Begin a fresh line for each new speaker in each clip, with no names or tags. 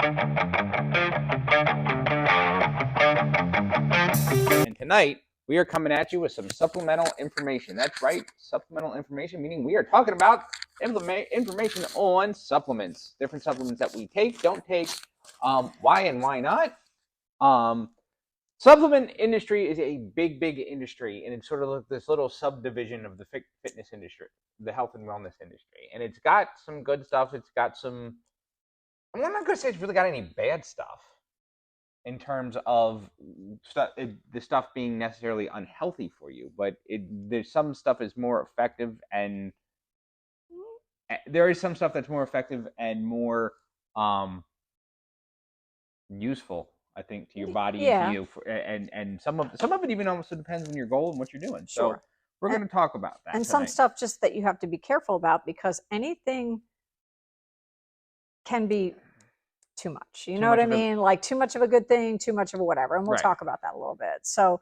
And tonight, we are coming at you with some supplemental information. That's right, supplemental information, meaning we are talking about information on supplements, different supplements that we take, don't take, why and why not. Supplement industry is a big industry, and it's sort of like this little subdivision of the fitness industry, the health and wellness industry. And it's got some good stuff. It's got some, I'm not going to say it's really got any bad stuff in terms of the stuff being necessarily unhealthy for you, but there's some stuff is more effective, and there is some stuff that's more effective and more useful, I think, to your body and to you, and some of it even almost depends on your goal and what you're doing. Sure. So we're going to talk about that.
And tonight. Some stuff just that you have to be careful about, because anything can be too much. You know what I mean? Like too much of a good thing, too much of a whatever. And we'll talk about that a little bit. So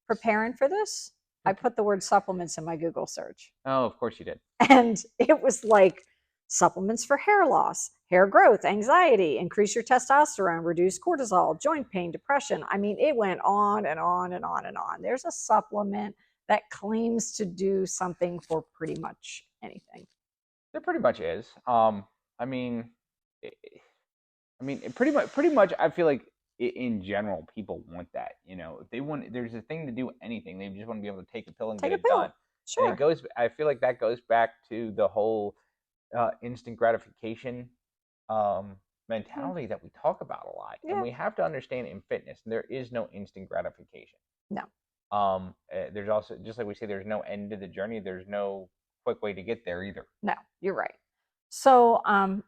preparing for this, I put the word supplements in my Google search.
Oh, of course you did.
And it was like supplements for hair loss, hair growth, anxiety, increase your testosterone, reduce cortisol, joint pain, depression. I mean, it went on and on and on and on. There's a supplement that claims to do something for pretty much anything.
There pretty much is. Pretty much. I feel like in general, people want that. You know, if they want, there's a thing to do anything. They just want to be able to take a pill and get it done.
Sure.
And it goes. I feel like that goes back to the whole instant gratification mentality that we talk about a lot. And we have to understand in fitness, there is no instant gratification.
No.
There's also, just like we say, there's no end to the journey. There's no quick way to get there either.
No, you're right. So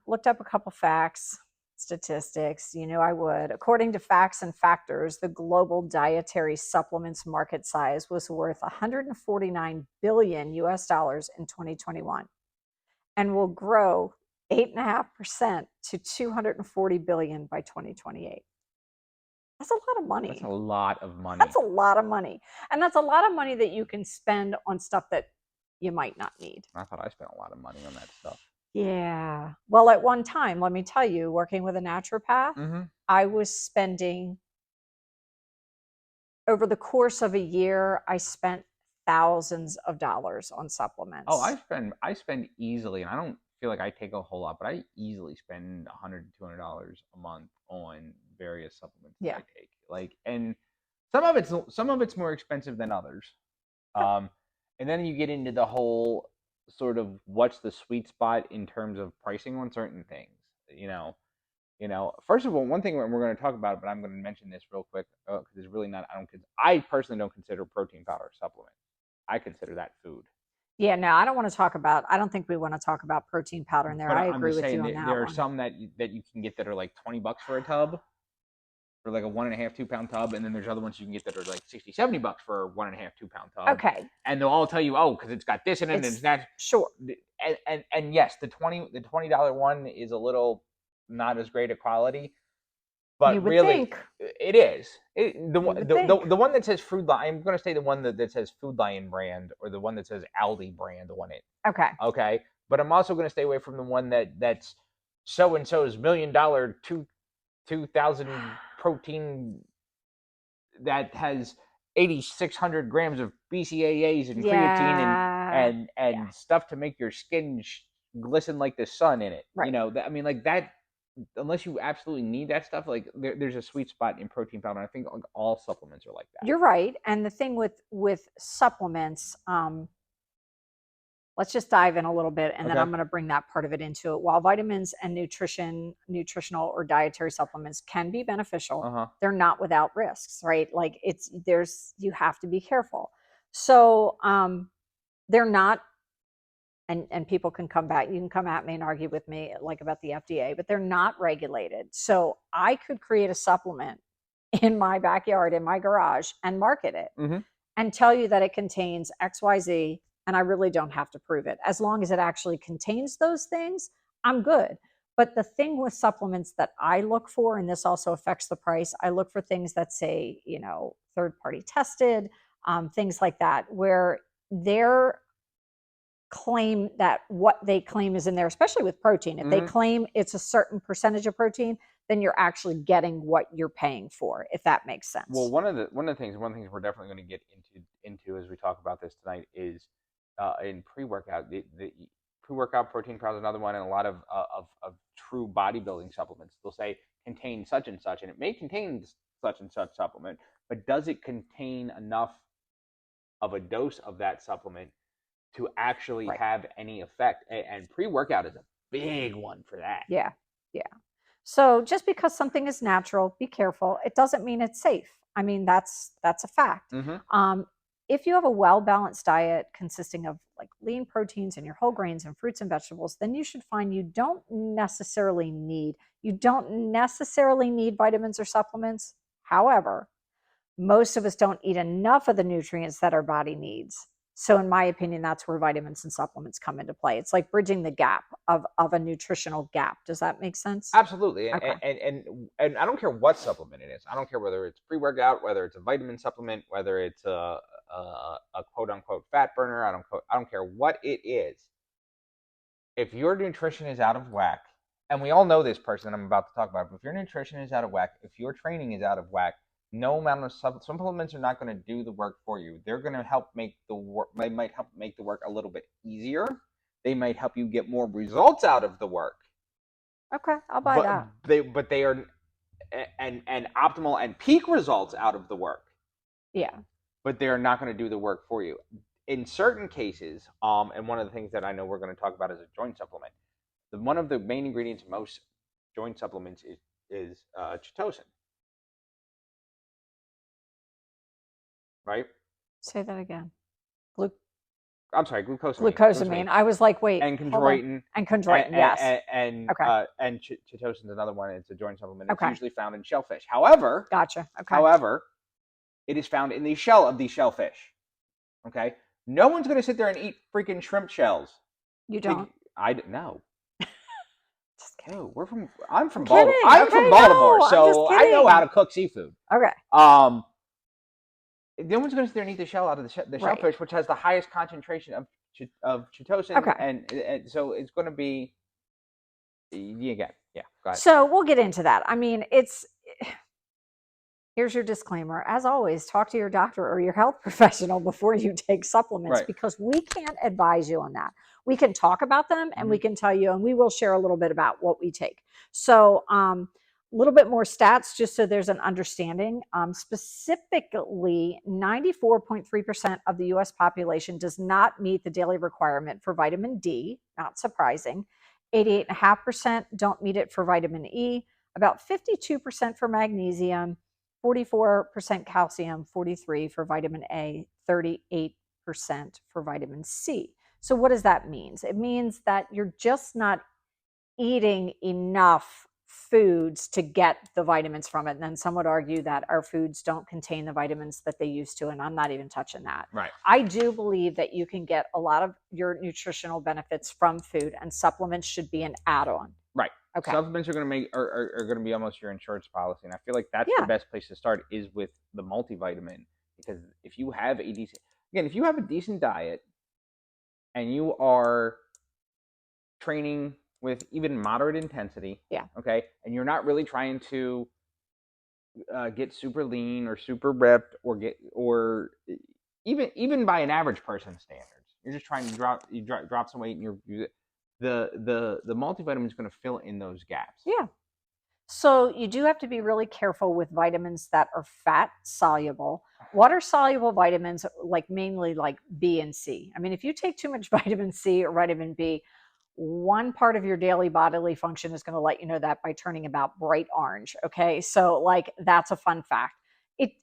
looked up a couple facts, statistics. You know, I would. According to Facts and Factors, the global dietary supplements market size was worth $149 billion US in 2021, and will grow 8.5% to $240 billion by 2028. That's a lot of money.
That's a lot of money.
That's a lot of money. And that's a lot of money that you can spend on stuff that you might not need.
I thought I spent a lot of money on that stuff.
Yeah. Well, at one time, let me tell you, working with a naturopath, I was spending, over the course of a year, I spent thousands of dollars on supplements.
Oh, I spend easily, and I don't feel like I take a whole lot, but I easily spend $100 to $200 a month on various supplements that I take. Like, and some of it's more expensive than others. And then you get into the whole sort of what's the sweet spot in terms of pricing on certain things. You know, first of all, one thing we're going to talk about, but I'm going to mention this real quick because it's really not. I personally don't consider protein powder a supplement. I consider that food.
Yeah, no, I don't think we want to talk about protein powder in there. But I agree with you on that.
There are some that you can get that are like $20 for a tub, for like a 1.5, 2 pound tub, and then there's other ones you can get that are like $60, $70 for a 1.5, 2 pound tub.
Okay.
And they'll all tell you, oh, because it's got this in it, and it's not.
Sure.
And yes, the $20 one is a little not as great a quality. But
you would
really,
think.
It is. The one that says Food Lion, I'm going to say the one that says Food Lion brand, or the one that says Aldi brand, the one it. Okay. But I'm also going to stay away from the one that's so-and-so's $1 million 2,000 protein that has 8,600 grams of BCAAs and creatine and stuff to make your skin glisten like the sun in it.
Right.
You know, I mean, like that. Unless you absolutely need that stuff, like there's a sweet spot in protein powder. And I think all supplements are like that.
You're right. And the thing with supplements, let's just dive in a little bit, and then I'm going to bring that part of it into it. While vitamins and nutritional or dietary supplements can be beneficial, they're not without risks, right? Like you have to be careful. So they're not. And people can come back. You can come at me and argue with me like about the FDA, but they're not regulated. So I could create a supplement in my backyard, in my garage, and market it and tell you that it contains XYZ, and I really don't have to prove it. As long as it actually contains those things, I'm good. But the thing with supplements that I look for, and this also affects the price, I look for things that say, you know, third-party tested, things like that, where they're claim that what they claim is in there, especially with protein. If they claim it's a certain percentage of protein, then you're actually getting what you're paying for, if that makes sense.
Well, one of the things we're definitely going to get into as we talk about this tonight is in pre-workout. The pre-workout protein powder is another one, and a lot of true bodybuilding supplements. They'll say contain such and such, and it may contain such and such supplement, but does it contain enough of a dose of that supplement to actually have any effect? And pre-workout is a big one for that.
Yeah. So just because something is natural, be careful. It doesn't mean it's safe. I mean, that's a fact. If you have a well-balanced diet consisting of like lean proteins and your whole grains and fruits and vegetables, then you should find you don't necessarily need vitamins or supplements. However, most of us don't eat enough of the nutrients that our body needs. So in my opinion, that's where vitamins and supplements come into play. It's like bridging the gap of a nutritional gap. Does that make sense?
Absolutely.
Okay.
And I don't care what supplement it is. I don't care whether it's pre-workout, whether it's a vitamin supplement, whether it's a quote unquote fat burner. I don't care what it is. If your nutrition is out of whack, and we all know this person I'm about to talk about, but if your nutrition is out of whack, if your training is out of whack, no amount of supplements are not going to do the work for you. They're going to help make the work. They might help make the work a little bit easier. They might help you get more results out of the work.
Okay, I'll buy that.
They are and optimal and peak results out of the work.
Yeah.
But they are not going to do the work for you. In certain cases, and one of the things that I know we're going to talk about is a joint supplement. One of the main ingredients in most joint supplements is Chitosan. Right?
Say that again.
I'm sorry, glucosamine.
Glucosamine. I was like, wait.
And chondroitin.
And chondroitin, yes.
And Chitosan is another one. It's a joint supplement. It's usually found in shellfish. However,
gotcha. Okay.
However, it is found in the shell of these shellfish. Okay? No one's going to sit there and eat freaking shrimp shells.
You don't?
No.
Just kidding.
No, I'm from Baltimore. I'm from Baltimore, so I know how to cook seafood.
Okay.
No one's going to sit there and eat the shell out of the shellfish, which has the highest concentration of Chitosan. Okay. And so it's going to be, go ahead.
So we'll get into that. I mean, here's your disclaimer. As always, talk to your doctor or your health professional before you take supplements, because we can't advise you on that. We can talk about them and we can tell you, and we will share a little bit about what we take. So, a little bit more stats just so there's an understanding. Specifically, 94.3% of the US population does not meet the daily requirement for vitamin D, not surprising. 88.5% don't meet it for vitamin E, about 52% for magnesium, 44% calcium, 43% for vitamin A, 38% for vitamin C. So what does that mean? It means that you're just not eating enough foods to get the vitamins from it. And then some would argue that our foods don't contain the vitamins that they used to, and I'm not even touching that.
Right.
I do believe that you can get a lot of your nutritional benefits from food, and supplements should be an add-on.
Right.
Okay.
Supplements are going to are going to be almost your insurance policy, and I feel like that's the best place to start is with the multivitamin, because if you have a decent diet, and you are training with even moderate intensity, okay, and you're not really trying to get super lean or super ripped or even by an average person's standards, you're just trying to drop some weight, and the multivitamin is going to fill in those gaps.
Yeah. So you do have to be really careful with vitamins that are fat soluble. Water soluble vitamins, mainly like B and C. I mean, if you take too much vitamin C or vitamin B, one part of your daily bodily function is going to let you know that by turning about bright orange. Okay. So that's a fun fact.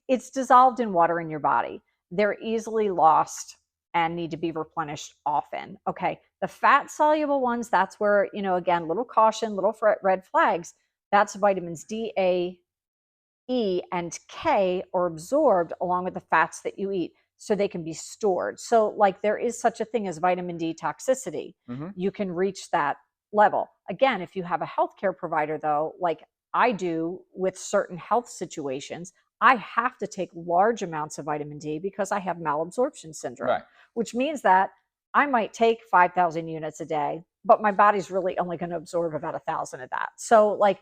It's dissolved in water in your body. They're easily lost and need to be replenished often. Okay. The fat soluble ones, that's where, again, little caution, little red flags. That's vitamins D, A, E, and K are absorbed along with the fats that you eat, so they can be stored. So there is such a thing as vitamin D toxicity. You can reach that level. Again, if you have a healthcare provider, though, like I do with certain health situations, I have to take large amounts of vitamin D because I have malabsorption syndrome, which means that I might take 5,000 units a day, but my body's really only going to absorb about 1,000 of that. So like,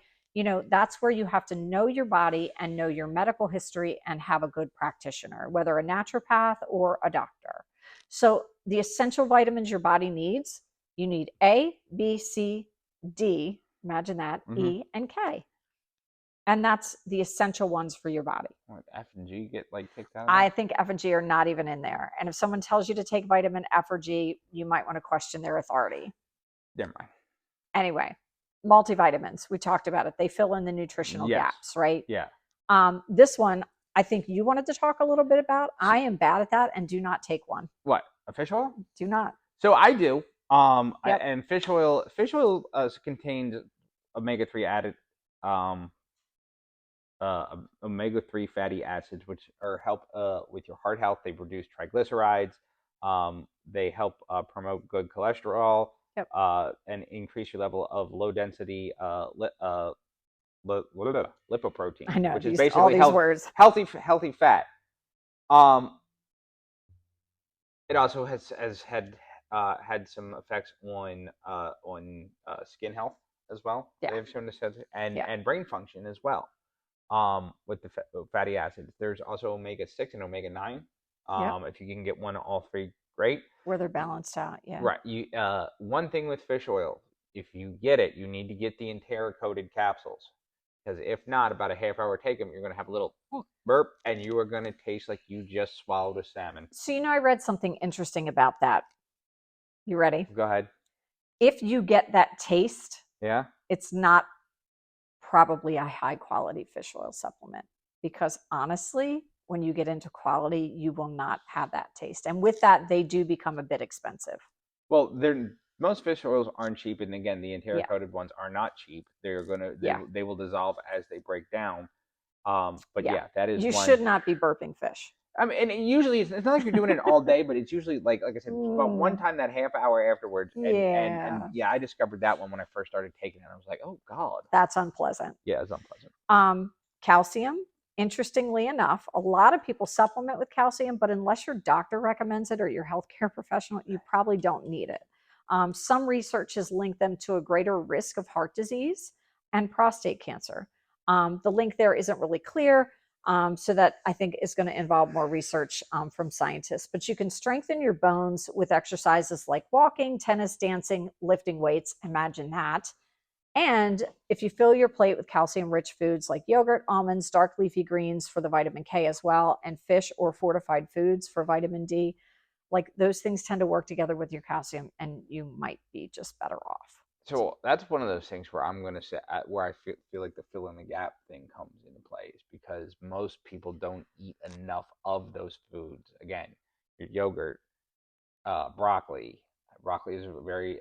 that's where you have to know your body and know your medical history and have a good practitioner, whether a naturopath or a doctor. So the essential vitamins your body needs, you need A, B, C, D, imagine that, E, and K. And that's the essential ones for your body.
F and G get like kicked out?
I think F and G are not even in there. And if someone tells you to take vitamin F or G, you might want to question their authority.
Never mind.
Anyway, multivitamins, we talked about it. They fill in the nutritional gaps, right?
Yeah.
This one, I think you wanted to talk a little bit about. I am bad at that and do not take one.
What? A fish oil?
Do not.
So I do. And fish oil contains omega-3 added omega-3 fatty acids, which help with your heart health. They reduce triglycerides. They help promote good cholesterol.
Yep.
And increase your level of low density lipoprotein.
I know,
which is basically
words.
healthy fat. It also has had some effects on skin health as well.
Yeah.
They've shown this and brain function as well. With the fatty acids, there's also omega-6 and omega-9. If you can get one of all three, great.
Where they're balanced out, yeah.
Right. One thing with fish oil, if you get it, you need to get the enteric-coated capsules. Because if not, about a half hour take them, you're going to have a little burp, and you are going to taste like you just swallowed a salmon.
So, I read something interesting about that. You ready?
Go ahead.
If you get that taste,
it's
not probably a high-quality fish oil supplement. Because honestly, when you get into quality, you will not have that taste. And with that, they do become a bit expensive.
Well, most fish oils aren't cheap, and again, the enteric-coated ones are not cheap. They will dissolve as they break down. But that is.
You should not be burping fish.
I mean, and usually it's not like you're doing it all day, but it's usually like I said, about one time that half hour afterwards. And I discovered that one when I first started taking it. I was like, oh God,
that's unpleasant.
Yeah, it's unpleasant.
Calcium. Interestingly enough, a lot of people supplement with calcium, but unless your doctor recommends it or your healthcare professional, you probably don't need it. Some research has linked them to a greater risk of heart disease and prostate cancer. The link there isn't really clear, so that I think is going to involve more research from scientists. But you can strengthen your bones with exercises like walking, tennis, dancing, lifting weights. Imagine that. And if you fill your plate with calcium-rich foods like yogurt, almonds, dark leafy greens for the vitamin K as well, and fish or fortified foods for vitamin D, like those things tend to work together with your calcium, and you might be just better off.
So that's one of those things where I'm going to say where I feel like the fill in the gap thing comes into play, is because most people don't eat enough of those foods. Again, your yogurt, broccoli. Broccoli is very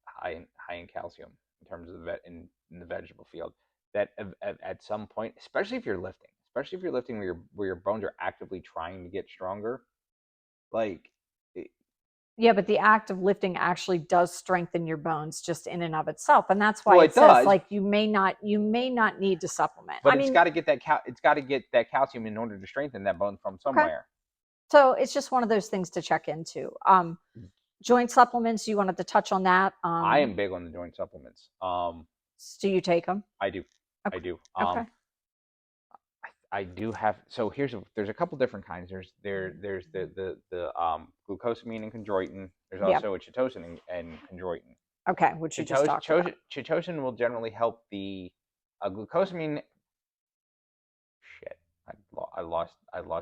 high in calcium in terms of in the vegetable field. That at some point, especially if you're lifting where your bones are actively trying to get stronger, like.
Yeah, but the act of lifting actually does strengthen your bones just in and of itself, and that's why it says like you may not need to supplement.
But it's got to get that calcium in order to strengthen that bone from somewhere. Okay.
So it's just one of those things to check into. Joint supplements, you wanted to touch on that?
I am big on the joint supplements.
Do you take them?
I do.
Okay.
I do.
Okay.
I do have. So there's a couple different kinds. There's the glucosamine and chondroitin. There's also a chitosan and chondroitin.
Okay, which you just talked about.
Chitosan will generally help the glucosamine. Shit, I lost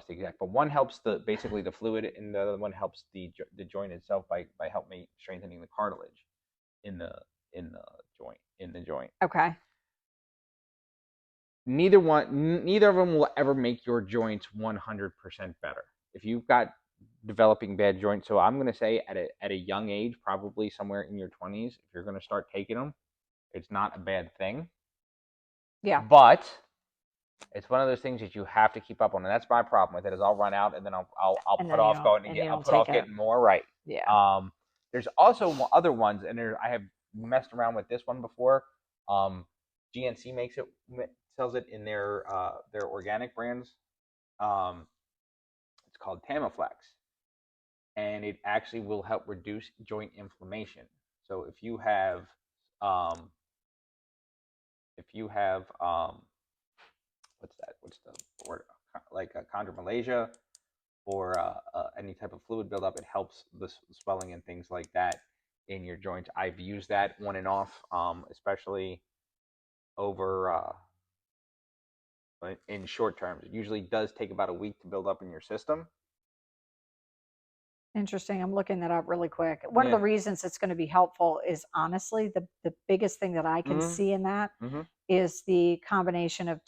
the exact. But one helps basically the fluid, and the other one helps the joint itself by helping me strengthening the cartilage in the joint.
Okay.
Neither of them will ever make your joints 100% better. If you've got developing bad joints, so I'm going to say at a young age, probably somewhere in your 20s, if you're going to start taking them, it's not a bad thing.
Yeah.
But it's one of those things that you have to keep up on, and that's my problem with it. Is I'll run out and then I'll put off getting more. Right.
Yeah.
There's also other ones, and I have messed around with this one before. GNC sells it in their organic brands. It's called Tamiflex, and it actually will help reduce joint inflammation. So if you have um, what's the word, like chondromalacia or any type of fluid buildup, it helps the swelling and things like that in your joints. I've used that on and off, especially over in short terms. It usually does take about a week to build up in your system.
Interesting. I'm looking that up really quick. One of the reasons it's going to be helpful is honestly the biggest thing that I can see in that is the combination of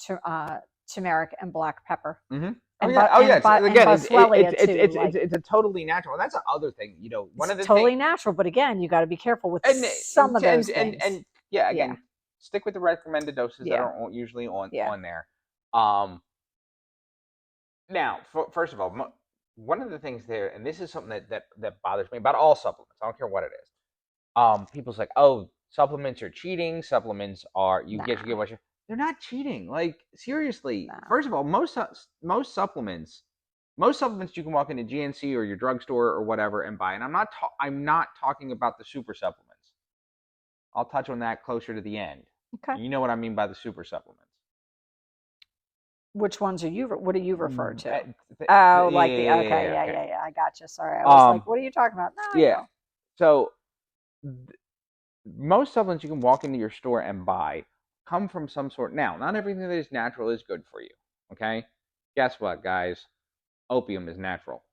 turmeric and black pepper.
Again, it's a totally natural. And that's the other thing, one of the
totally natural. But again, you got to be careful with some of those things.
And again, stick with the recommended doses that are usually on there. Now, first of all, one of the things there, and this is something that bothers me about all supplements. I don't care what it is. People's like, oh, supplements are cheating. Supplements are get what you. They're not cheating. Like, seriously. First of all, most supplements you can walk into GNC or your drugstore or whatever and buy. And I'm not talking about the super supplements. I'll touch on that closer to the end.
Okay.
You know what I mean by the super supplements.
Which ones are you? What do you refer to? Okay, I got you. Sorry, I was like, what are you talking about? No,
So most supplements you can walk into your store and buy come from some sort. Now, not everything that is natural is good for you. Okay, guess what, guys? Opium is natural.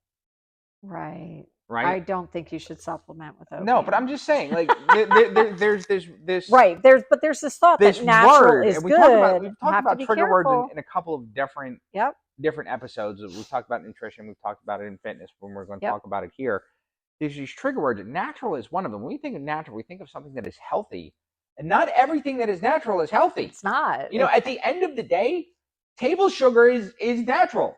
Right. I don't think you should supplement with opium.
No, but I'm just saying, like, there's this
right. There's this thought that natural is good.
We've talked about trigger words in a couple of different episodes. We've talked about nutrition. We've talked about it in fitness. When we're going to talk about it here, there's these trigger words. Natural is one of them. When we think of natural, we think of something that is healthy, and not everything that is natural is healthy.
It's not.
At the end of the day, table sugar is natural,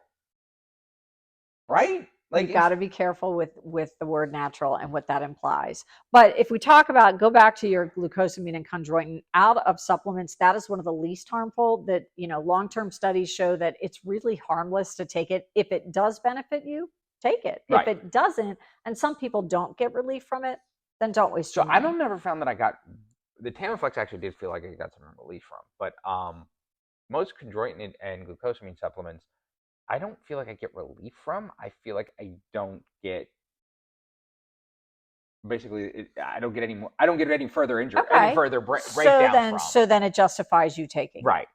right?
Like, you got to be careful with the word natural and what that implies. But if we talk about, go back to your glucosamine and chondroitin, out of supplements, that is one of the least harmful. That, long-term studies show that it's really harmless to take it. If it does benefit you, take it. Right. If it doesn't, and some people don't get relief from it, then don't waste your money.
I never found that I got the Tamiflex. Actually did feel like I got some relief from, but most chondroitin and glucosamine supplements, I don't feel like I get relief from. I feel like I don't get. Basically, I don't get any more. I don't get any further injury, any further breakdown.
So then it justifies you taking.
Right.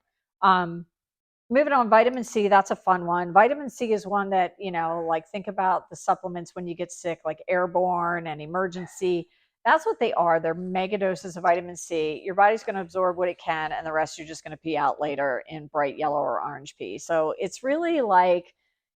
Moving on, vitamin C. That's a fun one. Vitamin C is one that like, think about the supplements when you get sick, like Airborne and Emergency. That's what they are. They're mega doses of vitamin C. Your body's going to absorb what it can, and the rest you're just going to pee out later in bright yellow or orange pee. So it's really like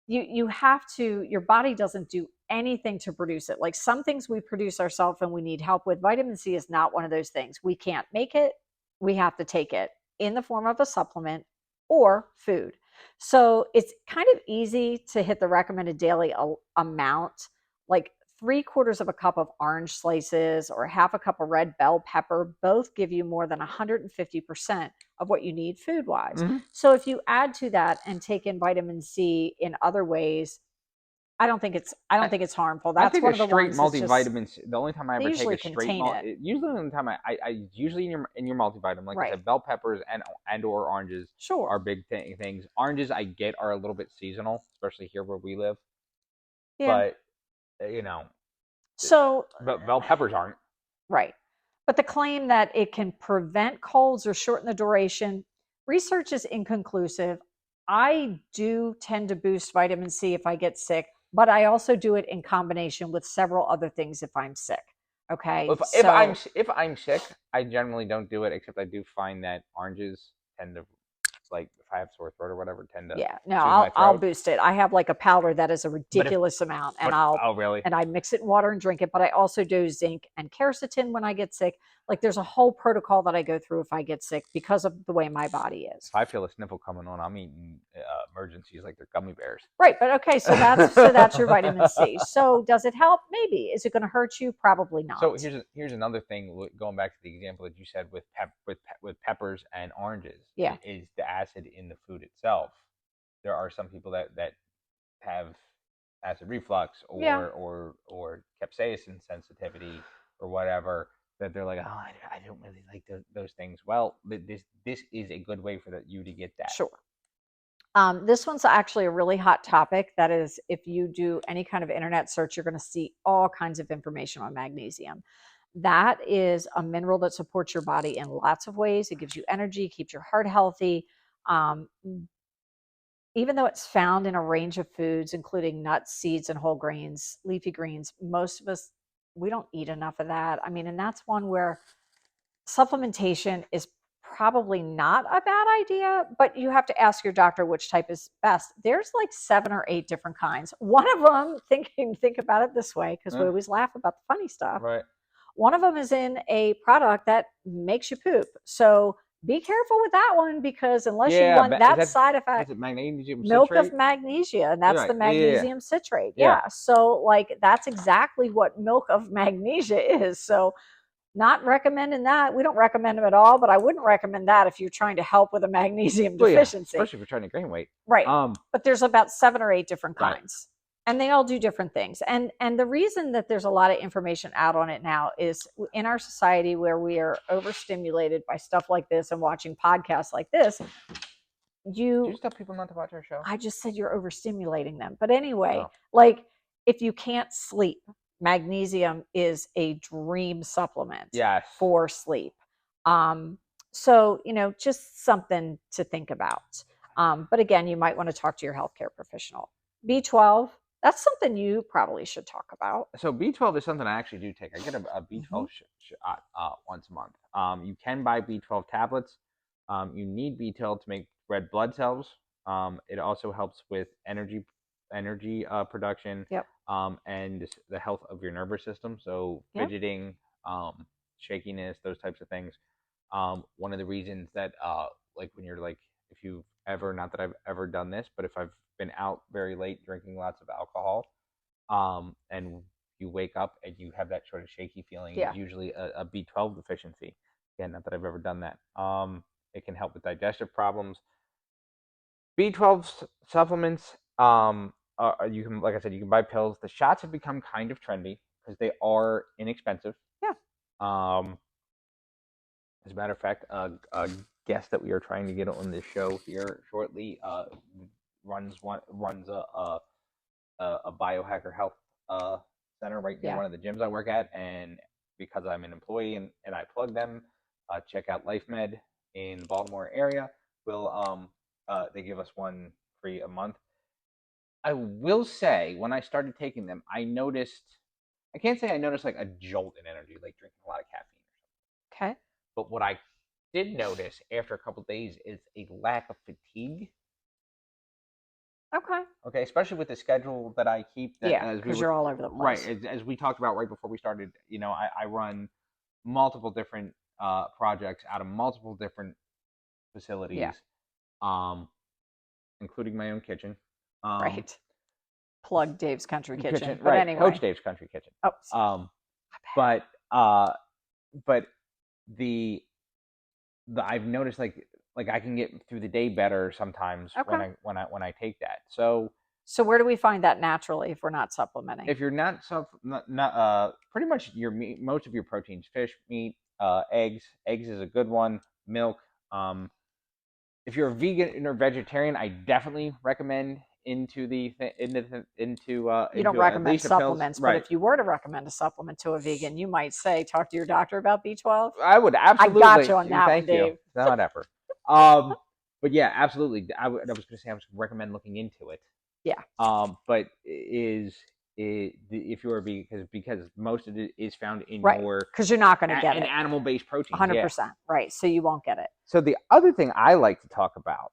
you have to, your body doesn't do anything to produce it. Like, some things we produce ourselves and we need help with. Vitamin C is not one of those things. We can't make it. We have to take it in the form of a supplement or food. So it's kind of easy to hit the recommended daily amount, like 3/4 of a cup of orange slices or half a cup of red bell pepper both give you more than 150% of what you need food wise. So if you add to that and take in vitamin C in other ways, I don't think it's harmful. That's one of the
straight multivitamins. The only time I ever take a straight usually the time I usually in your multivitamin, like I said, bell peppers and or oranges are big things. Oranges I get are a little bit seasonal, especially here where we live. Yeah. But but bell peppers aren't.
Right. But the claim that it can prevent colds or shorten the duration, research is inconclusive. I do tend to boost vitamin C if I get sick, but I also do it in combination with several other things if I'm sick. Okay.
If I'm sick, I generally don't do it, except I do find that oranges tend to, like, if I have sore throat or whatever, tend to
I'll boost it. I have like a powder that is a ridiculous amount, and I mix it in water and drink it. But I also do zinc and quercetin when I get sick. Like, there's a whole protocol that I go through if I get sick because of the way my body is.
If I feel a sniffle coming on, I'm eating Emergencies like they're gummy bears.
Right, but okay, so that's your vitamin C. So does it help? Maybe. Is it going to hurt you? Probably not.
So here's another thing. Going back to the example that you said with peppers and oranges, is the acid in the food itself. There are some people that have acid reflux or capsaicin sensitivity or whatever, that they're like, oh, I don't really like those things. Well, this is a good way for you to get that.
Sure. This one's actually a really hot topic. That is, if you do any kind of internet search, you're going to see all kinds of information on magnesium. That is a mineral that supports your body in lots of ways. It gives you energy, keeps your heart healthy. Even though it's found in a range of foods, including nuts, seeds, and whole grains, leafy greens, most of us, we don't eat enough of that. I mean, and that's one where supplementation is probably not a bad idea, but you have to ask your doctor which type is best. There's like 7 or 8 different kinds. One of them, think about it this way, because we always laugh about the funny stuff.
Right.
One of them is in a product that makes you poop. So be careful with that one, because unless you want that side effect,
is it magnesium
milk
citrate?
of magnesia, and that's
right.
the magnesium citrate. Yeah. So like that's exactly what milk of magnesia is. So not recommending that. We don't recommend them at all, but I wouldn't recommend that if you're trying to help with a magnesium deficiency.
Especially if you're trying to gain weight.
Right. But there's about 7 or 8 different kinds. And they all do different things. And the reason that there's a lot of information out on it now is in our society where we are overstimulated by stuff like this and watching podcasts like this.
Do you tell people not to watch our show?
I just said you're overstimulating them. But anyway, like if you can't sleep, magnesium is a dream supplement for sleep. So, just something to think about. But again, you might want to talk to your healthcare professional. B12, that's something you probably should talk about.
So B12 is something I actually do take. I get a B12 shot once a month. You can buy B12 tablets. You need B12 to make red blood cells. It also helps with energy production.
Yep.
And the health of your nervous system. So fidgeting, shakiness, those types of things. One of the reasons that like when you're like, if you've ever, not that I've ever done this, but if I've been out very late drinking lots of alcohol, and you wake up and you have that sort of shaky feeling, it's usually a B12 deficiency. Again, not that I've ever done that. It can help with digestive problems. B12 supplements, you can, like I said, you can buy pills. The shots have become kind of trendy because they are inexpensive.
Yeah.
As a matter of fact, a guest that we are trying to get on this show here shortly runs a biohacker health center right near one of the gyms I work at, and because I'm an employee and I plug them, check out LifeMed in the Baltimore area. They give us one free a month. I will say, when I started taking them, I can't say I noticed like a jolt in energy, like drinking a lot of caffeine.
Okay.
But what I did notice after a couple of days is a lack of fatigue. Okay, especially with the schedule that I keep.
Because you're all over the place.
Right, as we talked about right before we started, I run multiple different projects out of multiple different facilities, including my own kitchen.
Right. Plug Dave's Country Kitchen. But
right.
Anyway.
Coach Dave's Country Kitchen.
Oh.
But I've noticed like I can get through the day better sometimes when I take that. So
where do we find that naturally if we're not supplementing?
If you're not pretty much your meat, most of your proteins, fish, meat, eggs. Eggs is a good one. Milk. If you're a vegan or vegetarian, I definitely recommend you don't
recommend supplements, but if you were to recommend a supplement to a vegan, you might say, talk to your doctor about B12.
I would absolutely.
I got you on that
Thank
one, Dave.
You. Not effort. But yeah, absolutely. I was going to say I was going to recommend looking into it.
Yeah.
But if you are vegan, because most of it is found in
because you're not going to get it.
Animal-based protein.
100%. Right. So you won't get it.
So the other thing I like to talk about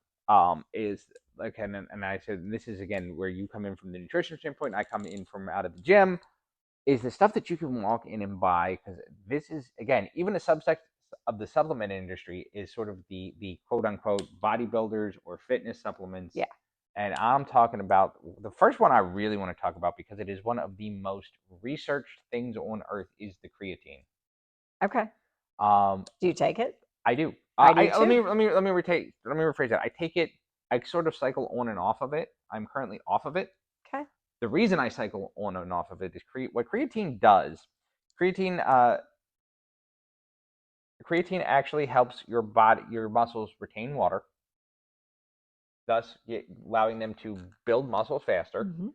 is like, and I said, this is again where you come in from the nutrition standpoint, I come in from out of the gym, is the stuff that you can walk in and buy, because this is, again, even a subset of the supplement industry is sort of the quote unquote bodybuilders or fitness supplements.
Yeah.
And I'm talking about the first one I really want to talk about, because it is one of the most researched things on earth, is the creatine.
Okay. Do you take it?
I do.
I do too.
Let me rephrase that. I take it. I sort of cycle on and off of it. I'm currently off of it.
Okay.
the reason I cycle on and off of it is what creatine does. Creatine actually helps your muscles retain water, thus allowing them to build muscles faster. Mm-hmm.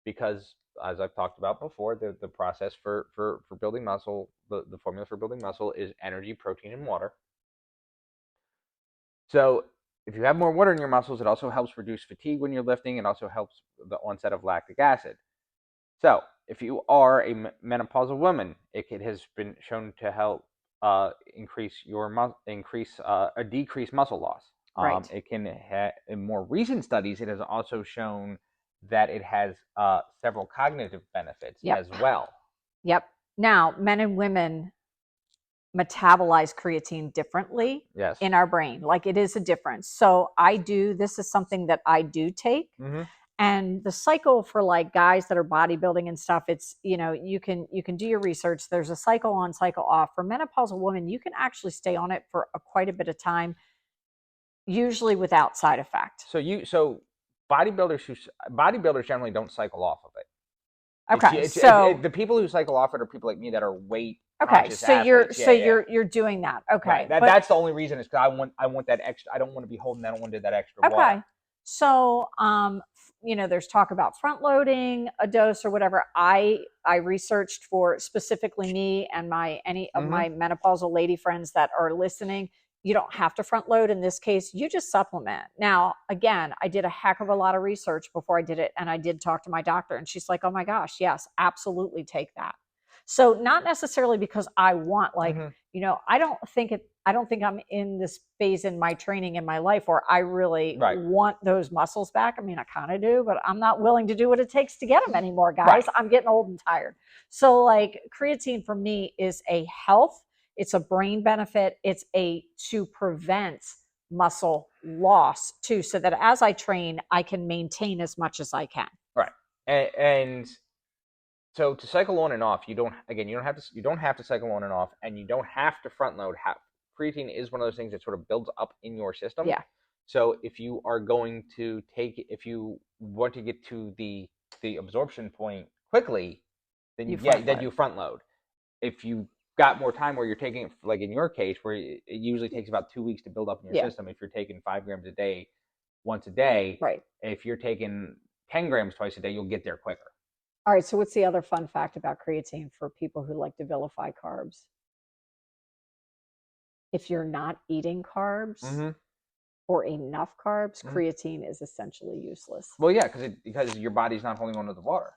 Because, as I've talked about before, the process for building muscle, the formula for building muscle is energy, protein, and water. So if you have more water in your muscles, it also helps reduce fatigue when you're lifting. It also helps the onset of lactic acid. So if you are a menopausal woman, it has been shown to help decrease muscle loss.
Right.
It can in more recent studies, it has also shown that it has several cognitive benefits as well.
Yep. Now, men and women metabolize creatine differently in our brain. Like, it is a difference. So this is something that I do take. Mm-hmm. And the cycle for like guys that are bodybuilding and stuff, it's, you can do your research. There's a cycle on, cycle off. For menopausal women, you can actually stay on it for quite a bit of time, usually without side effect.
So bodybuilders generally don't cycle off of it.
Okay,
the people who cycle off it are people like me that are weight.
Okay, so you're doing that. Okay,
right. That's the only reason is because I want that extra. I don't want to be holding that. I want to do that extra. Okay, water.
So there's talk about front loading a dose or whatever. I researched for specifically me and any of my menopausal lady friends that are listening. You don't have to front load in this case. You just supplement. Now, again, I did a heck of a lot of research before I did it. And I did talk to my doctor and she's like, oh my gosh, yes, absolutely take that. So not necessarily because I want I don't think I'm in this phase in my training in my life where I really want those muscles back. I mean, I kind of do, but I'm not willing to do what it takes to get them anymore, guys. Right. I'm getting old and tired. So like creatine for me is a health. It's a brain benefit. It's to prevent muscle loss too, so that as I train, I can maintain as much as I can.
Right. And so to cycle on and off, you don't have to cycle on and off, and you don't have to front load. Creatine is one of those things that sort of builds up in your system.
Yeah.
So if you are going to if you want to get to the absorption point quickly, then you front load. If you got more time where you're taking it, like in your case, where it usually takes about 2 weeks to build up in your system. If you're taking 5 grams a day, once a day,
right.
If you're taking 10 grams twice a day, you'll get there quicker.
All right. So what's the other fun fact about creatine for people who like to vilify carbs? If you're not eating carbs or enough carbs, creatine is essentially useless.
Well, yeah, because your body's not holding on to the water.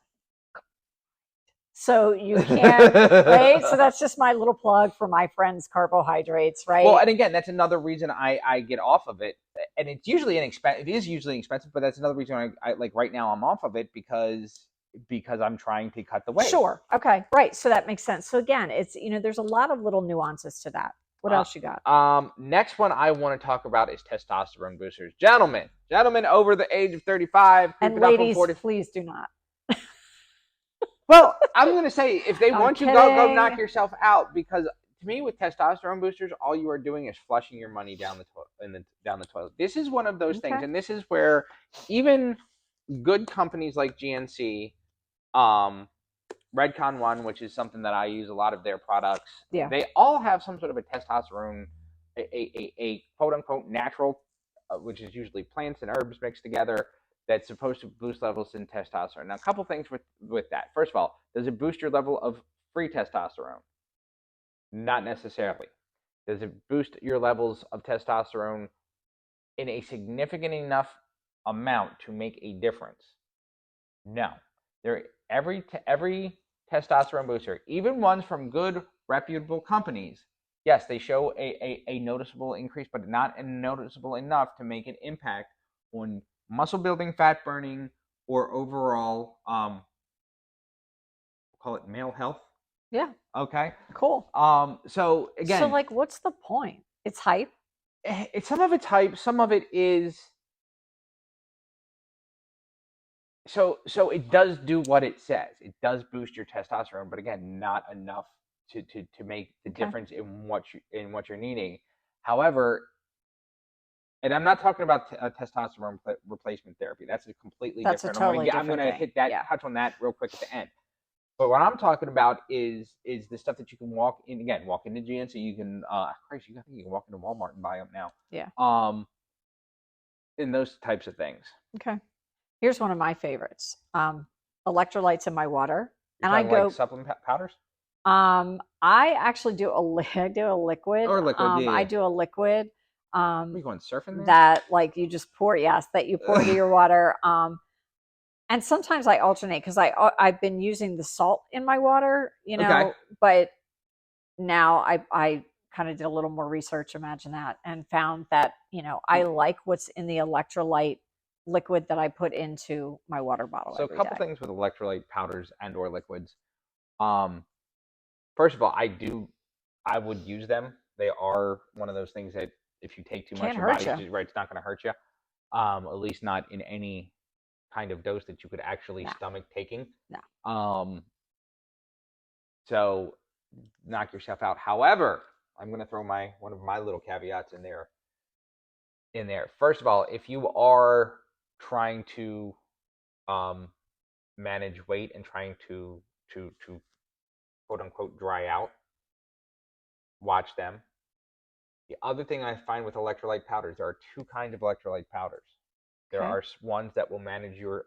So you can't, right? So that's just my little plug for my friends' carbohydrates, right?
Well, and again, that's another reason I get off of it. And it's usually inexpensive. It is usually expensive, but that's another reason I like right now I'm off of it because I'm trying to cut the weight.
Sure. Okay. Right. So that makes sense. So again, it's, there's a lot of little nuances to that. What else you got?
Next one I want to talk about is testosterone boosters. Gentlemen over the age of 35.
And ladies, please do not.
Well, I'm going to say, if they want you, go knock yourself out, because to me, with testosterone boosters, all you are doing is flushing your money down the toilet. This is one of those things, and this is where even good companies like GNC, Redcon One, which is something that I use a lot of their products, they all have some sort of a testosterone, a quote unquote natural, which is usually plants and herbs mixed together, that's supposed to boost levels in testosterone. Now, a couple things with that. First of all, does it boost your level of free testosterone? Not necessarily. Does it boost your levels of testosterone in a significant enough amount to make a difference? No. Every testosterone booster, even ones from good, reputable companies, yes, they show a noticeable increase, but not noticeable enough to make an impact on muscle building, fat burning, or overall, we'll call it male health.
Yeah.
Okay.
Cool.
So again.
So like, what's the point? It's hype.
Some of it's hype. Some of it is. So it does do what it says. It does boost your testosterone, but again, not enough to make the difference in what you're needing. However, And I'm not talking about testosterone replacement therapy. That's a completely
That's
different.
a totally
I'm
different
gonna
thing.
hit that, touch on that real quick at the end. But what I'm talking about is the stuff that you can walk into GNC. You can, Christ, I think you can walk into Walmart and buy them now.
Yeah.
In those types of things.
Okay. Here's one of my favorites. Electrolytes in my water.
You're and I go like supplement powders?
I actually do a liquid.
Or liquid, yeah.
I do a liquid.
Are you going surfing there?
That like you just pour, that you pour into your water. And sometimes I alternate because I've been using the salt in my water, but now I kind of did a little more research, imagine that, and found that, I like what's in the electrolyte liquid that I put into my water bottle.
So a couple things with electrolyte powders and or liquids. First of all, I would use them. They are one of those things that if you take too much, your body's just, right, it's not going to hurt you. At least not in any kind of dose that you could actually stomach taking.
No.
So knock yourself out. However, I'm going to throw one of my little caveats in there. First of all, if you are trying to manage weight and trying to quote unquote dry out, watch them. The other thing I find with electrolyte powders, there are two kinds of electrolyte powders. There are ones that will manage your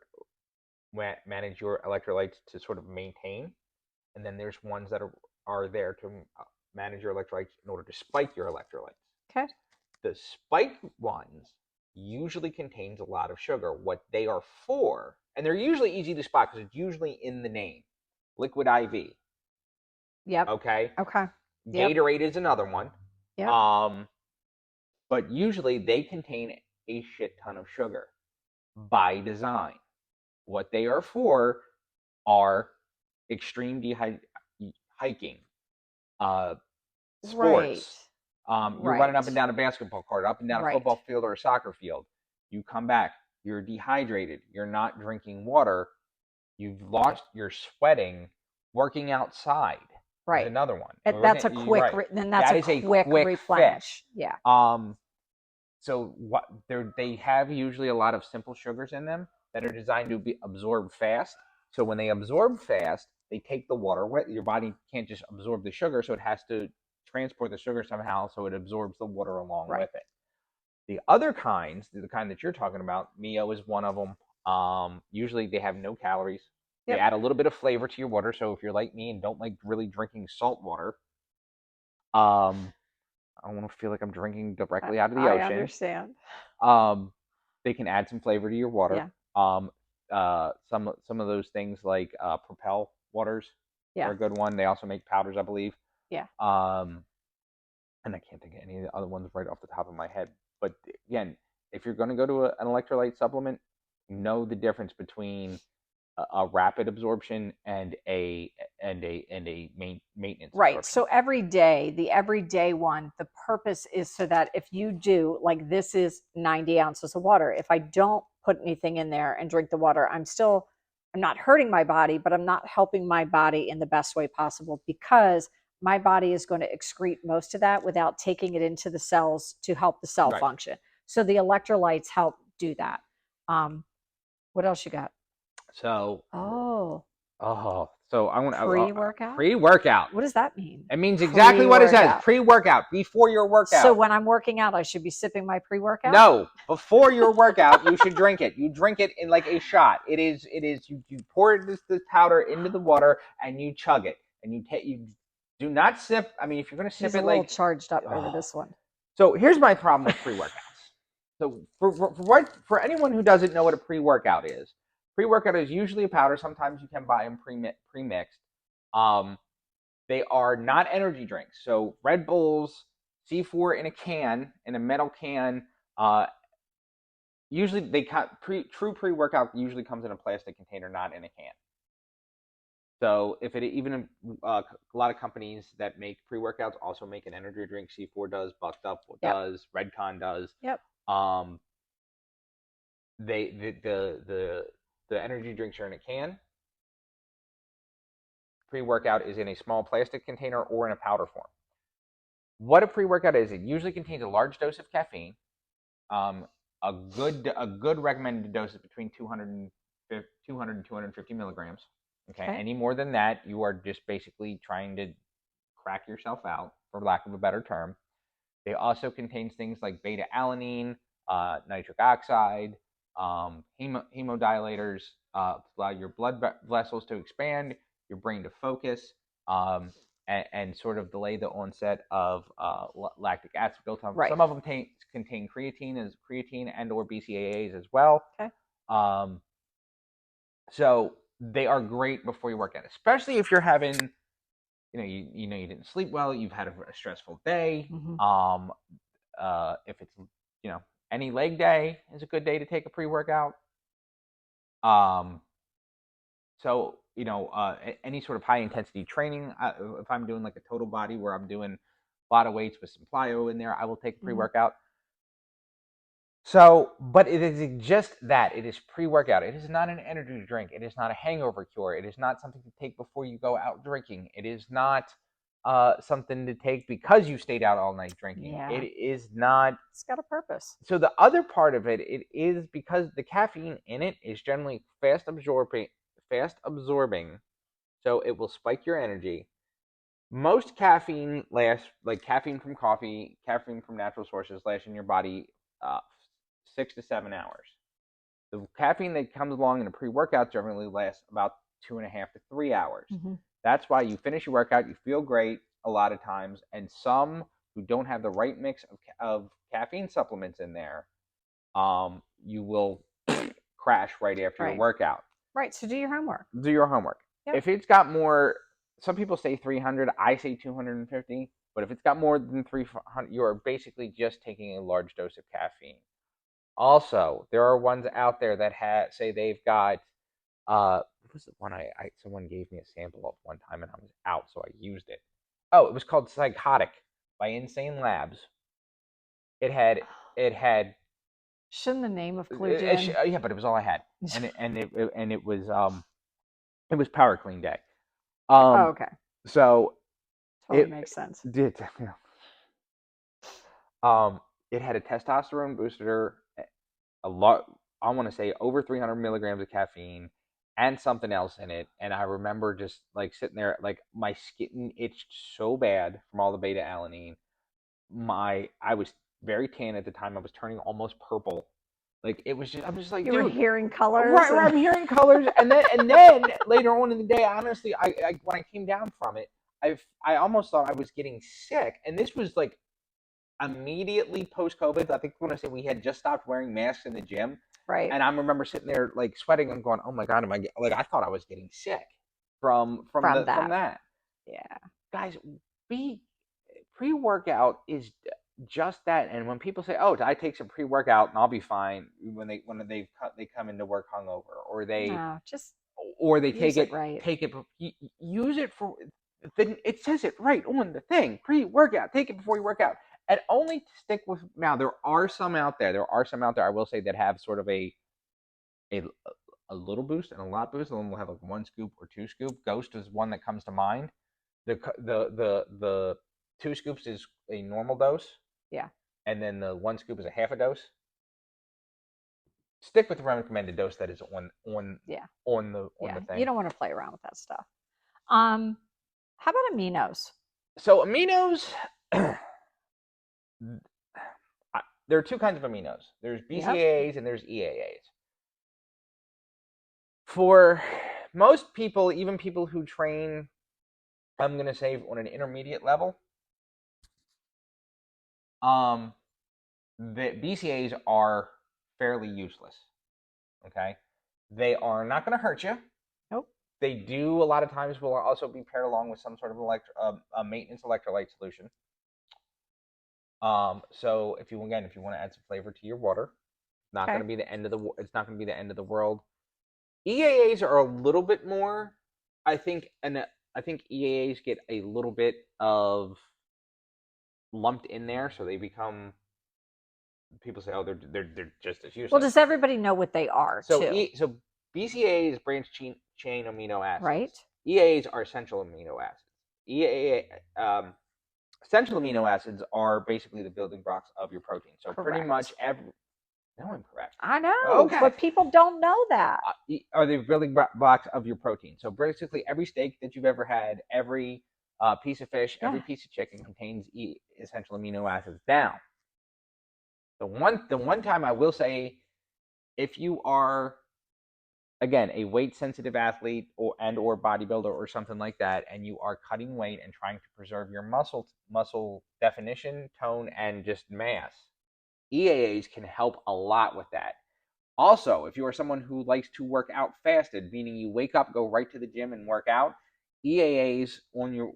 electrolytes to sort of maintain, and then there's ones that are there to manage your electrolytes in order to spike your electrolytes.
Okay.
The spike ones usually contains a lot of sugar. What they are for, and they're usually easy to spot because it's usually in the name. Liquid IV.
Yep.
Okay.
Okay.
Gatorade is another one.
Yep.
But usually they contain a shit ton of sugar by design. What they are for are extreme hiking, sports. You're running up and down a basketball court, up and down a football field or a soccer field. You come back, you're dehydrated, you're not drinking water, you're sweating, working outside.
Right.
Is another one.
That's a quick. Then that's a quick replenish.
Fix. Yeah. So they have usually a lot of simple sugars in them that are designed to be absorbed fast. So when they absorb fast, they take the water. Your body can't just absorb the sugar, so it has to transport the sugar somehow, so it absorbs the water along with it. The other kinds, the kind that you're talking about, Mio is one of them. Usually they have no calories. They add a little bit of flavor to your water. So if you're like me and don't like really drinking salt water, I don't want to feel like I'm drinking directly out of the ocean.
I understand.
They can add some flavor to your water.
Yeah.
Some of those things like Propel waters are a good one. They also make powders, I believe.
Yeah.
And I can't think of any of the other ones right off the top of my head. But again, if you're going to go to an electrolyte supplement, know the difference between a rapid absorption and a maintenance.
Right.
Absorption.
So the everyday one, the purpose is so that if you do, like, this is 90 ounces of water. If I don't put anything in there and drink the water, I'm not hurting my body, but I'm not helping my body in the best way possible, because my body is going to excrete most of that without taking it into the cells to help the cell function. So the electrolytes help do that. What else you got?
So
so I want pre-workout.
Pre-workout.
What does that mean?
It means exactly what it says. Pre-workout, before your workout.
So when I'm working out, I should be sipping my pre-workout?
No, before your workout, you should drink it. You drink it in like a shot. It is. You pour this powder into the water and you chug it, and you do not sip. I mean, if you're going to sip
it, a little charged up over this one.
So here's my problem with pre-workouts. So for anyone who doesn't know what a pre-workout is. Pre-workout is usually a powder. Sometimes you can buy them pre-mixed. They are not energy drinks. So Red Bulls, C4 in a metal can. Usually true pre-workout usually comes in a plastic container, not in a can. So if even a lot of companies that make pre-workouts also make an energy drink. C4 does, Bucked Up does, Redcon does.
Yep.
The energy drinks are in a can. Pre-workout is in a small plastic container or in a powder form. What a pre-workout is, it usually contains a large dose of caffeine. A good recommended dose is between 200 and 250 milligrams. Okay. Any more than that, you are just basically trying to crack yourself out, for lack of a better term. They also contain things like beta-alanine, nitric oxide, hemodilators, allow your blood vessels to expand, your brain to focus, and sort of delay the onset of lactic acid buildup. Right. Some of them contain creatine and or BCAAs as well. Okay. So they are great before you work out, especially if you're having, you didn't sleep well, you've had a stressful day. Mm-hmm. If it's, any leg day is a good day to take a pre-workout. So, any sort of high intensity training, if I'm doing like a total body where I'm doing a lot of weights with some plyo in there, I will take a pre-workout. Mm-hmm. So, but it is just that. It is pre-workout. It is not an energy drink. It is not a hangover cure. It is not something to take before you go out drinking. It is not something to take because you stayed out all night drinking. Yeah. It is not.
It's got a purpose.
So the other part of it is because the caffeine in it is generally fast absorbing. So it will spike your energy. Most caffeine lasts, like caffeine from coffee, caffeine from natural sources, lasts in your body 6 to 7 hours. The caffeine that comes along in a pre-workout generally lasts about 2.5 to 3 hours. Mm-hmm. That's why you finish your workout, you feel great a lot of times, and some who don't have the right mix of caffeine supplements in there, you will crash right after your workout.
Right, so do your homework.
Yep. If it's got more, some people say 300, I say 250, but if it's got more than 300, you are basically just taking a large dose of caffeine. Also, there are ones out there that say they've got, what was the one someone gave me a sample of one time and I was out, so I used it. Oh, it was called Psychotic by Insane Labs. It had.
Shouldn't the name have clued you in?
Yeah, but it was all I had, and it was Power Clean Day.
Okay.
So
totally makes sense.
It had a testosterone booster, a lot. I want to say over 300 milligrams of caffeine, and something else in it. And I remember just like sitting there, like my skin itched so bad from all the beta-alanine. I was very tan at the time. I was turning almost purple. Like it was just, I'm just like,
you were hearing colors.
Right, I'm hearing colors, and then later on in the day, honestly, I when I came down from it, I almost thought I was getting sick, and this was like immediately post-COVID. I think when I say we had just stopped wearing masks in the gym,
right?
And I remember sitting there like sweating and going, "Oh my god, I thought I was getting sick from that."
Yeah,
guys, pre-workout is just that. And when people say, "Oh, I take some pre-workout and I'll be fine," when they come into work hungover, or they take it use it for. Then it says it right on the thing. Pre-workout, take it before you work out. And only to stick with. Now there are some out there. I will say that have sort of a little boost and a lot boost. And then we'll have like 1 scoop or 2 scoop. Ghost is one that comes to mind. The 2 scoops is a normal dose.
Yeah.
And then the 1 scoop is a half a dose. Stick with the recommended dose that is on the thing.
You don't want to play around with that stuff. How about aminos?
So aminos, there are 2 kinds of aminos. There's BCAAs and there's EAAs. For most people, even people who train, I'm going to say on an intermediate level, the BCAAs are fairly useless. Okay, they are not going to hurt you.
Nope.
They do a lot of times will also be paired along with some sort of a maintenance electrolyte solution. So if you want to add some flavor to your water, it's not going to be the end of the world. EAAs are a little bit more, I think, and I think EAAs get a little bit of lumped in there, so they become. People say, "Oh, they're just as useless."
Well, does everybody know what they are?
So BCAA is branched chain amino acids.
Right.
EAAs are essential amino acids. essential amino acids are basically the building blocks of your protein. So pretty much every. No, I'm correct.
I know, but people don't know that.
Are the building blocks of your protein. So basically, every steak that you've ever had, every piece of fish, every piece of chicken contains essential amino acids. Now, the one time I will say, if you are, again, a weight sensitive athlete or bodybuilder or something like that, and you are cutting weight and trying to preserve your muscle definition, tone, and just mass, EAAs can help a lot with that. Also, if you are someone who likes to work out fasted, meaning you wake up, go right to the gym and work out, EAAs on your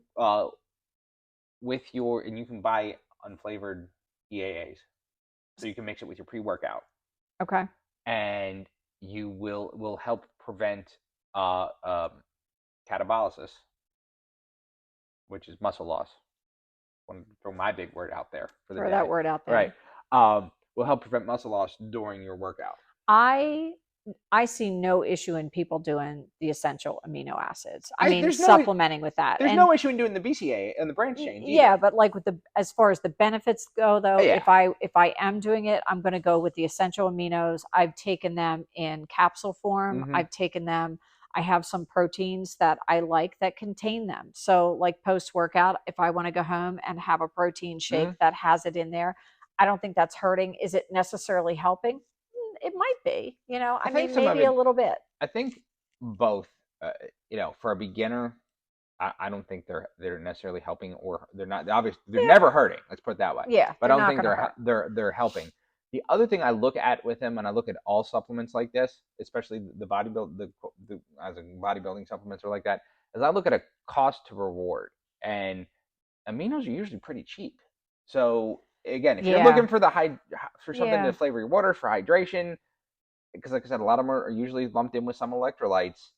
and you can buy unflavored EAAs, so you can mix it with your pre-workout.
Okay.
And you will help prevent catabolysis, which is muscle loss. I want to throw my big word out there for the day.
That word out there.
Right. Will help prevent muscle loss during your workout.
I see no issue in people doing the essential amino acids. I mean, supplementing with that.
There's no issue in doing the BCA and the branch chains either.
Yeah, but like as far as the benefits go, though, if I am doing it, I'm going to go with the essential aminos. I've taken them in capsule form. Mm-hmm. I've taken them. I have some proteins that I like that contain them. So like post-workout, if I want to go home and have a protein shake that has it in there, I don't think that's hurting. Is it necessarily helping? It might be, I mean, maybe a little bit.
I think both, for a beginner, I don't think they're necessarily helping, or they're not, obviously they're never hurting. Let's put it that way.
Yeah.
But I don't think they're helping. The other thing I look at with them, and I look at all supplements like this, especially the as a bodybuilding supplements are like that, is I look at a cost to reward, and aminos are usually pretty cheap. So again, if you're looking for for something to flavor your water, for hydration, because like I said, a lot of them are usually lumped in with some electrolytes.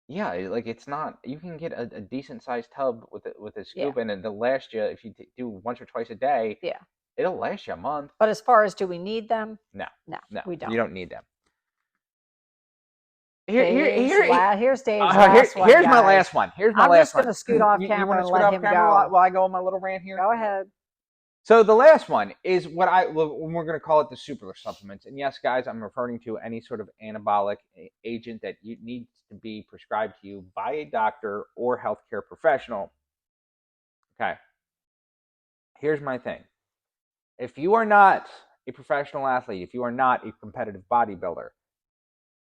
Yeah, like it's not. You can get a decent sized tub with a scoop, and it'll last you if you do once or twice a day.
Yeah,
it'll last you a month.
But as far as do we need them?
No,
we don't.
You don't need them.
Here's Dave's last one.
Here's my last one.
I'm just going to scoot off camera and let him go.
While I go on my little rant here?
Go ahead.
So the last one is we're going to call it the super supplements. And yes, guys, I'm referring to any sort of anabolic agent that needs to be prescribed to you by a doctor or healthcare professional. Okay. Here's my thing. If you are not a professional athlete, if you are not a competitive bodybuilder,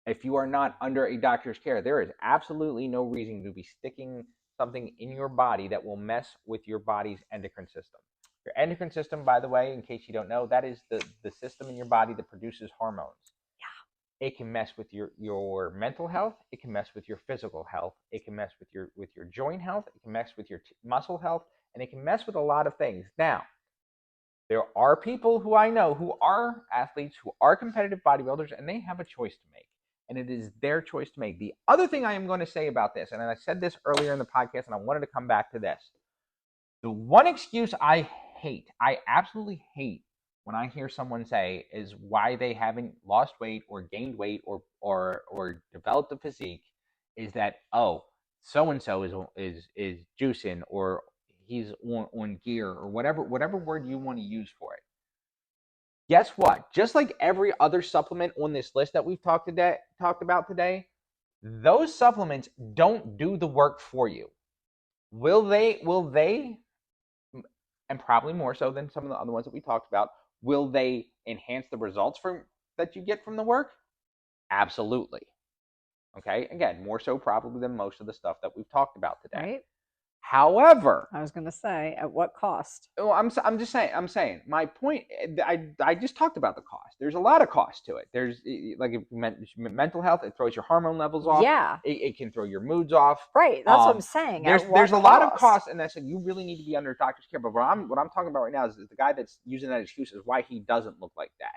if you are not under a doctor's care, there is absolutely no reason to be sticking something in your body that will mess with your body's endocrine system. Your endocrine system, by the way, in case you don't know, that is the system in your body that produces hormones. Yeah. It can mess with your mental health. It can mess with your physical health. It can mess with your joint health. It can mess with your muscle health, and it can mess with a lot of things. Now, there are people who I know who are athletes, who are competitive bodybuilders, and they have a choice to make, and it is their choice to make. The other thing I am going to say about this, and I said this earlier in the podcast, and I wanted to come back to this. The one excuse I absolutely hate when I hear someone say is why they haven't lost weight or gained weight or developed a physique is that, oh, so-and-so is juicing, or he's on gear, or whatever word you want to use for it. Guess what? Just like every other supplement on this list that we've talked about today, those supplements don't do the work for you. Will they, and probably more so than some of the other ones that we talked about, will they enhance the results that you get from the work? Absolutely. Okay? Again, more so probably than most of the stuff that we've talked about today.
Right.
However,
I was going to say, at what cost?
Well, I'm saying my point. I just talked about the cost. There's a lot of cost to it. There's like mental health. It throws your hormone levels off.
Yeah.
It can throw your moods off.
Right. That's what I'm saying.
There's a lot of cost, and I said you really need to be under a doctor's care. But what I'm talking about right now is the guy that's using that excuse is why he doesn't look like that.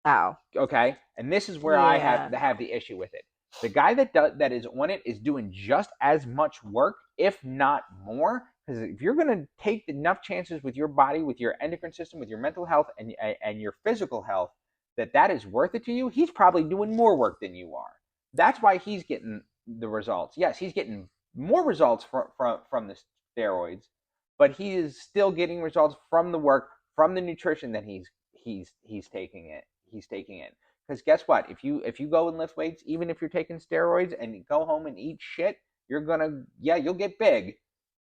Oh.
Okay. And this is where I have the issue with it. The guy that is on it is doing just as much work, if not more. Because if you're going to take enough chances with your body, with your endocrine system, with your mental health, and your physical health, that is worth it to you, he's probably doing more work than you are. That's why he's getting the results. Yes, he's getting more results from the steroids, but he is still getting results from the work, from the nutrition that he's taking it. He's taking it. Because guess what? If you go and lift weights, even if you're taking steroids and you go home and eat shit, you're gonna you'll get big.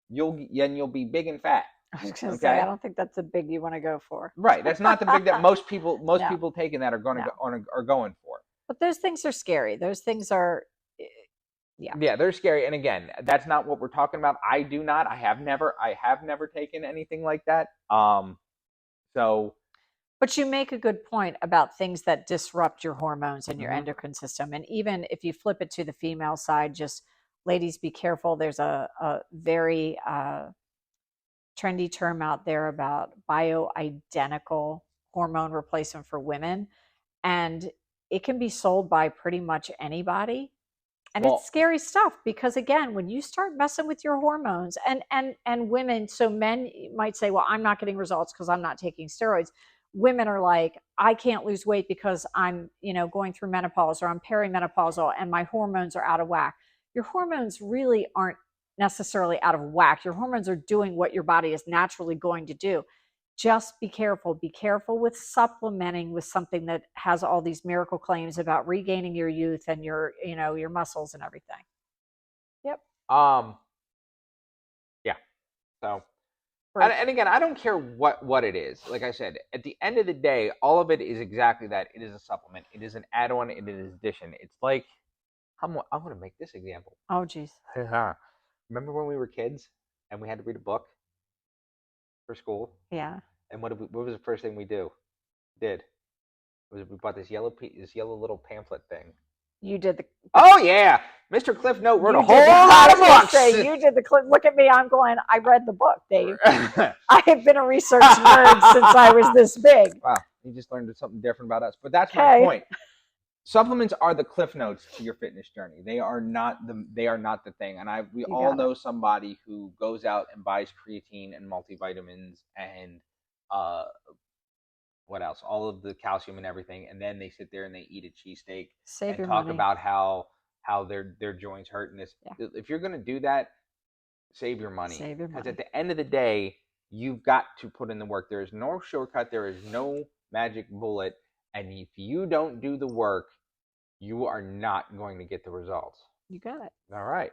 You'll be big and fat.
I was gonna say I don't think that's the big you want to go for.
Right. That's not the big that most people taking that are are going for.
But those things are scary. Those things are
yeah, they're scary. And again, that's not what we're talking about. I do not. I have never taken anything like that. So.
But you make a good point about things that disrupt your hormones and your endocrine system. And even if you flip it to the female side, just ladies, be careful. There's a very trendy term out there about bioidentical hormone replacement for women. And it can be sold by pretty much anybody. And it's scary stuff because, again, when you start messing with your hormones and women, so men might say, well, I'm not getting results because I'm not taking steroids. Women are like, I can't lose weight because I'm, going through menopause or I'm perimenopausal and my hormones are out of whack. Your hormones really aren't necessarily out of whack. Your hormones are doing what your body is naturally going to do. Just be careful. Be careful with supplementing with something that has all these miracle claims about regaining your youth and your muscles and everything. Yep.
Yeah. So. And again, I don't care what it is. Like I said, at the end of the day, all of it is exactly that. It is a supplement. It is an add-on. It is addition. It's like, I'm going to make this example.
Oh, geez.
Remember when we were kids and we had to read a book for school?
Yeah.
And what was the first thing we did? We bought this yellow little pamphlet thing.
You did the.
Oh yeah, Mr. Cliff Note wrote a whole lot of books.
You did the Cliff. Look at me. I'm going. I read the book, Dave. I have been a research nerd since I was this big.
Wow, you just learned something different about us. But that's my point. Supplements are the Cliff Notes to your fitness journey. They are not the thing. And we all know somebody who goes out and buys creatine and multivitamins and what else? All of the calcium and everything, and then they sit there and they eat a cheesesteak and talk about how their joints hurt and this. Yeah. If you're gonna do that, save your money. Because at the end of the day, you've got to put in the work. There is no shortcut. There is no magic bullet. And if you don't do the work, you are not going to get the results.
You got it.
All right.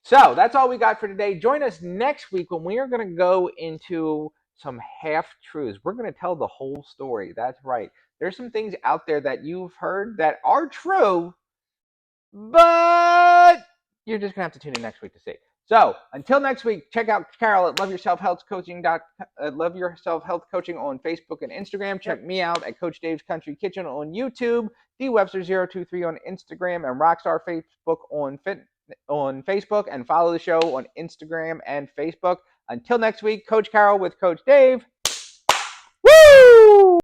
So that's all we got for today. Join us next week when we are going to go into some half-truths. We're going to tell the whole story. That's right. There's some things out there that you've heard that are true, but you're just going to have to tune in next week to see. So until next week, check out Carol at Love Your Self Health Coaching on Facebook and Instagram. Check me out at Coach Dave's Country Kitchen on YouTube, DWebster023 on Instagram, and Rockstar Facebook on Facebook, and follow the show on Instagram and Facebook. Until next week, Coach Carol with Coach Dave. Woo!